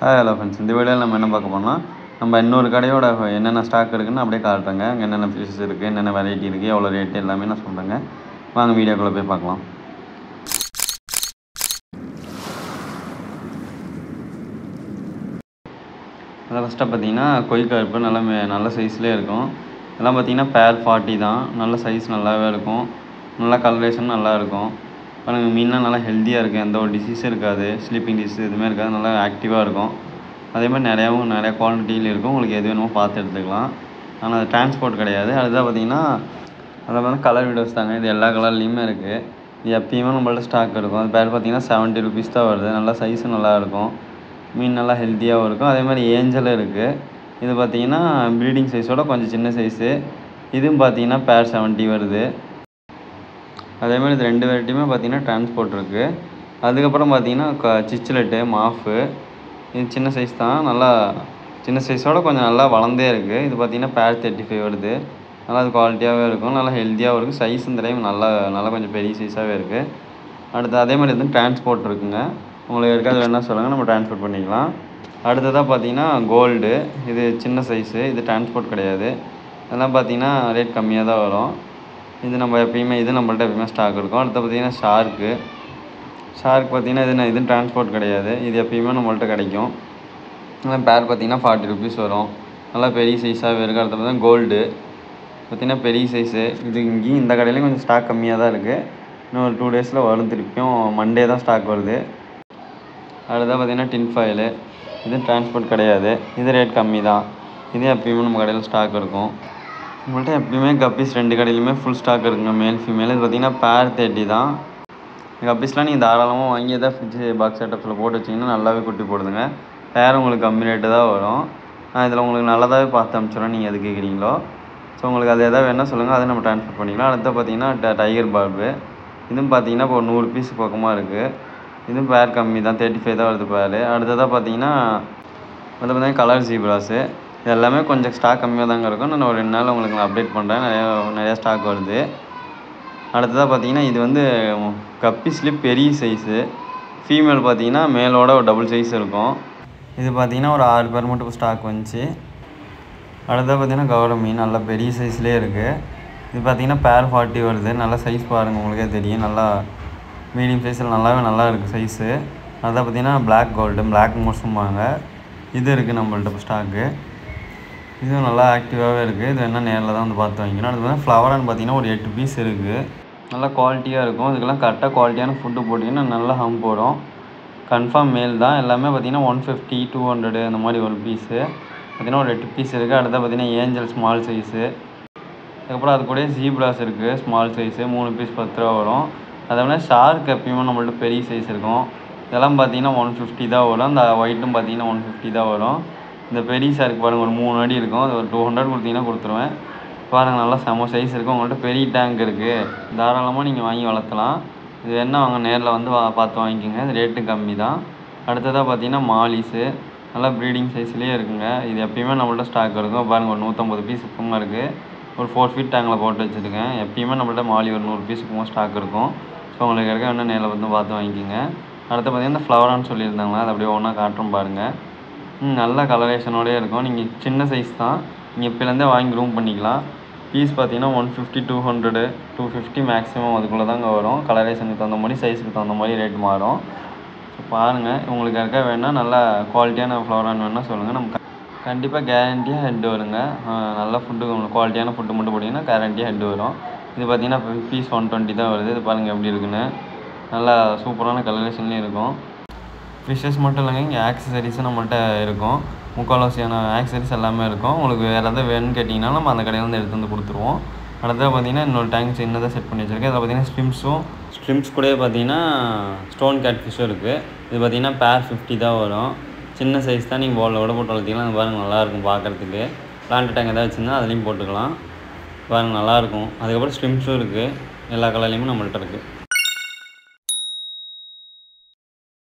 Hello friends, இந்த வீடியோவில் நம்ம என்ன பார்க்க போனால் நம்ம இன்னொரு கடையோட என்னென்ன ஸ்டாக் இருக்குதுன்னு அப்படியே காட்டுறேங்க. அங்கே என்னென்ன ஃபிஷஸ் இருக்குது, என்னென்ன வெரைட்டி இருக்குது, எவ்வளோ ரேட்டு எல்லாமே நான் சொல்கிறேங்க. வாங்க வீடியோக்குள்ளே போய் பார்க்கலாம். அதில் ஃபஸ்ட்டாக பார்த்தீங்கன்னா கொய் கருப்பு நல்ல சைஸ்லேயே இருக்கும். இதெல்லாம் பார்த்தீங்கன்னா பேர் 40 தான். நல்ல சைஸ் நல்லாவே இருக்கும், நல்லா கலரேஷன் நல்லா இருக்கும். பாருங்கள், மீன்லாம் நல்லா ஹெல்த்தியாக இருக்குது, எந்த ஒரு டிசீஸும் இருக்காது, ஸ்லீப்பிங் டிசீஸ் எதுவுமே இருக்காது, நல்லா ஆக்டிவாக இருக்கும். அதேமாதிரி நிறையா குவாலிட்டியில் இருக்கும். உங்களுக்கு எது வேணுமோ பார்த்து எடுத்துக்கலாம். ஆனால் அது டிரான்ஸ்போர்ட் கிடையாது. அதுதான் பார்த்தீங்கன்னா அதில் வந்து கலர் வீடியோஸ் தாங்க. இது எல்லா கலர்லேயுமே இருக்குது. இது எப்பயுமே நம்மள்ட்ட ஸ்டாக் இருக்கும். அது பேர் பார்த்தீங்கன்னா 70 ருபீஸ் தான் வருது. நல்லா சைஸும் நல்லாயிருக்கும், மீன் நல்லா ஹெல்த்தியாகவும் இருக்கும். அதேமாதிரி ஏஞ்சலும் இருக்குது. இது பார்த்தீங்கன்னா ப்ரீடிங் சைஸோட கொஞ்சம் சின்ன சைஸு. இதுவும் பார்த்தீங்கன்னா பேர் 70 வருது. அதேமாதிரி இது 2 வெரைட்டியுமே பார்த்தீங்கன்னா டிரான்ஸ்போர்ட் இருக்குது. அதுக்கப்புறம் பார்த்தீங்கன்னா சிச்சிலெட்டு, மாஃபு. இது சின்ன சைஸ் தான், நல்லா சின்ன சைஸோட கொஞ்சம் நல்லா வளர்ந்தே இருக்குது. இது பார்த்தீங்கன்னா பேர் 35 வருது. நல்லா அது குவாலிட்டியாகவே இருக்கும், நல்லா ஹெல்த்தியாகவும் இருக்குது. சைஸ் இந்த டைம் நல்லா கொஞ்சம் பெரிய சைஸாகவே இருக்குது. அடுத்து அதேமாதிரி வந்து டிரான்ஸ்போர்ட் இருக்குங்க. உங்களுக்கு இருக்காது வேணால் சொல்லுங்கள், நம்ம டிரான்ஸ்போர்ட் பண்ணிக்கலாம். அடுத்ததாக பார்த்தீங்கன்னா கோல்டு. இது சின்ன சைஸு, இது டிரான்ஸ்போர்ட் கிடையாது. இதெல்லாம் பார்த்தீங்கன்னா ரேட் கம்மியாக தான் வரும். இது நம்மள்ட்ட எப்பயுமே ஸ்டாக் இருக்கும். அடுத்து பார்த்தீங்கன்னா ஷார்க் பார்த்தீங்கன்னா இது டிரான்ஸ்போர்ட் கிடையாது. இது எப்பயுமே நம்மள்ட்ட கிடைக்கும். ஆனால் பேர் பார்த்தீங்கன்னா 40 ருபீஸ் வரும். நல்லா பெரிய சைஸாகவே இருக்குது. அடுத்து பார்த்தீங்கன்னா கோல்டு பார்த்தீங்கன்னா பெரிய சைஸு. இது இங்கேயும் இந்த கடையிலையும் கொஞ்சம் ஸ்டாக் கம்மியாக தான் இருக்குது. இன்னும் ஒரு 2 டேஸில் வரும். திருப்பியும் மண்டே தான் ஸ்டாக் வருது. அடுத்தது பார்த்தீங்கன்னா டின் ஃபாயிலு. இது டிரான்ஸ்போர்ட் கிடையாது. இது ரேட் கம்மி தான். இது எப்பயுமே நம்ம கடையில் ஸ்டாக் இருக்கும். நம்மள்ட்ட எப்பயுமே கப்பீஸ் 2 கடையிலுமே ஃபுல் ஸ்டாக் இருக்குங்க, மேல் ஃபீமேல். இது பார்த்தீங்கன்னா பேர் 30 தான். கப்பீஸ்லாம் நீங்கள் தாராளமாக வாங்கி எதாவது ஃப்ரிட்ஜு பாக்ஸ் செட்டப்ஸில் போட்டு வச்சிங்கன்னா நல்லாவே குட்டி போடுதுங்க. பேர் உங்களுக்கு கம்மி ரேட்டு தான் வரும். இதில் உங்களுக்கு நல்லதாகவே பார்த்து அனுப்பிச்சிடுறோம், நீங்கள் எது கேட்குறீங்களோ. ஸோ உங்களுக்கு அது எதாவது வேணால் சொல்லுங்கள், அதை நம்ம ட்ரான்ஸ்ஃபர் பண்ணிக்கலாம். அடுத்து பார்த்தீங்கன்னா டைகர் பார்பு. இதுவும் பார்த்தீங்கன்னா இப்போ 100 பீஸ் பக்கமாக இருக்குது. இதுவும் பேர் கம்மி தான், 35 தான் வருது பேர். அடுத்ததாக பார்த்தீங்கன்னா கலர் ஜீப்ராஸு. இது எல்லாமே கொஞ்சம் ஸ்டாக் கம்மியாக தாங்க இருக்கும். நான் ஒரு 2 நாள் உங்களுக்கு நான் அப்டேட் பண்ணுறேன். நிறையா ஸ்டாக் வருது. அடுத்ததாக பார்த்தீங்கன்னா இது வந்து கப்பீஸ்லேயே பெரிய சைஸு. ஃபீமேல் பார்த்தீங்கன்னா மேலோட ஒரு டபுள் சைஸ் இருக்கும். இது பார்த்தீங்கன்னா ஒரு 6 பேர் மட்டும் ஸ்டாக் வந்துச்சு. அடுத்ததாக பார்த்தீங்கன்னா கவர மீன் நல்லா பெரிய சைஸ்லேயே இருக்குது. இது பார்த்தீங்கன்னா பேர் 40 வருது. நல்லா சைஸ் பாருங்கள், உங்களுக்கே தெரியும். நல்லா மீடியம் சைஸில் நல்லா இருக்குது சைஸு. அதான் பார்த்தீங்கன்னா பிளாக் மோர்ஸும்பாங்க. இது இருக்குது நம்மள்ட்ட ஸ்டாக்கு. இதுவும் நல்லா ஆக்டிவாகவே இருக்குது. இது வேணால் நேரில் தான் வந்து பார்த்து வாங்கிக்கணும். அது வந்து ஃப்ளவரான்னு பார்த்தீங்கன்னா ஒரு 8 பீஸ் இருக்குது. நல்லா குவாலிட்டியாக இருக்கும். இதுக்கெல்லாம் கரெக்டாக குவாலிட்டியான ஃபுட்டு போட்டிங்கன்னா நல்லா ஹம் போடும். கன்ஃபார்ம் மேல் தான். எல்லாமே பார்த்தீங்கன்னா 150, 200 அந்த மாதிரி ஒரு பீஸு. பார்த்தீங்கன்னா ஒரு 8 பீஸ் இருக்குது. அடுத்த பார்த்தீங்கன்னா ஏஞ்சல் ஸ்மால் சைஸு. அதுக்கப்புறம் அது கூட ஜீப்ராஸ் இருக்குது, ஸ்மால் சைஸு. 3 பீஸ் 10 ரூபா வரும். அதே மாதிரி ஷார்க் எப்பயுமே நம்மள்ட்ட பெரிய சைஸ் இருக்கும். இதெல்லாம் பார்த்தீங்கன்னா 150 தான் வரும். அந்த ஒயிட்டும் பார்த்தீங்கன்னா 150 தான் வரும். இந்த பெரிய ஷார்க் பாருங்கள், ஒரு 3 அடி இருக்கும். அது ஒரு 200 கொடுத்தீங்கன்னா கொடுத்துருவேன். பாருங்கள், நல்லா செம சைஸ் இருக்குது. உங்கள்கிட்ட பெரிய டேங்க் இருக்குது, தாராளமாக நீங்கள் வாங்கி வளர்த்தலாம். இது வேணா அவங்க நேரில் வந்து பார்த்து வாங்கிக்கோங்க. இது ரேட்டு கம்மி தான். அடுத்ததாக பார்த்தீங்கன்னா மாலிஸு. நல்லா ப்ரீடிங் சைஸ்லேயே இருக்குங்க. இது எப்பயுமே நம்மள்ட்ட ஸ்டாக் இருக்கும். பாருங்கள், ஒரு 150 பீஸ் சுத்தமாக இருக்குது. ஒரு 4 ஃபீட் டேங்கில் போட்டு வச்சுருக்கேன். எப்பயுமே நம்மள்ட்ட மாலி ஒரு 100 பீஸ் சுத்தமாக ஸ்டாக் இருக்கும். ஸோ உங்களுக்கு இருக்க வேணால் நேரில் வந்து பார்த்து வாங்கிக்கோங்க. அடுத்து பார்த்தீங்கன்னா இந்த ஃப்ளவரான்னு சொல்லியிருந்தாங்களா, அது அப்படியே ஒன்றா காட்டுறோம் பாருங்கள். நல்ல கலரேஷனோடய இருக்கும். நீங்கள் சின்ன சைஸ் தான், நீங்கள் இப்போலேருந்தே வாங்கி ரூம் பண்ணிக்கலாம். பீஸ் பார்த்தீங்கன்னா 150, 200, 250 மேக்ஸிமம் அதுக்குள்ளே தாங்க வரும். கலரேஷனுக்கு தகுந்த மாதிரி, சைஸுக்கு தகுந்த மாதிரி ரேட் மாறும். ஸோ பாருங்கள், உங்களுக்கு யாருக்கா வேணால் நல்லா குவாலிட்டியான ஃப்ளவரான் வேணால் சொல்லுங்கள். நம்ம கண்டிப்பாக கேரண்டியாக ஹெட் வருங்க. நல்ல ஃபுட்டு, உங்களுக்கு குவாலிட்டியான ஃபுட்டு மட்டும் போட்டிங்கன்னா கேரண்டியாக ஹெட் வரும். இது பார்த்தீங்கன்னா பீஸ் 120 தான் வருது. இது பாருங்கள் எப்படி இருக்குன்னு. நல்லா சூப்பரான கலரேஷன்லேயும் இருக்கும். ஃபிஷ்ஷஸ் மட்டும் இல்லைங்க, இங்கே ஆக்சசரிஸும் நம்மள்ட்ட இருக்கும். முக்கால்வாசியான ஆக்சசரிஸ் எல்லாமே இருக்கும். உங்களுக்கு வேறு எதாவது வேணும்னு கேட்டிங்கன்னா நம்ம அந்த கடையிலேருந்து எடுத்து வந்து கொடுத்துருவோம். அடுத்தது பார்த்தீங்கன்னா இன்னொரு டேங்க் சின்னதாக செட் பண்ணி வச்சுருக்கேன். இதில் பார்த்தீங்கன்னா ஸ்ட்ரிம்ஸ் கூட பார்த்தீங்கன்னா ஸ்டோன் கேட் ஃபிஷ்ஷும் இருக்குது. இது பார்த்தீங்கன்னா பேர் 50 தான் வரும். சின்ன சைஸ் தான், நீங்கள் போலில் கூட போட்டு வளர்த்திக்கலாம். அது பாருங்கள் நல்லாயிருக்கும் பார்க்குறதுக்கு. பிளான்ட் டேங்க் எதாவது வச்சுருந்தா அதுலேயும் போட்டுக்கலாம். பாருங்கள் நல்லாயிருக்கும். அதுக்கப்புறம் ஸ்ட்ரிம்ஸும் இருக்குது, எல்லா கலர்லேயுமே நம்மள்ட்ட இருக்குது.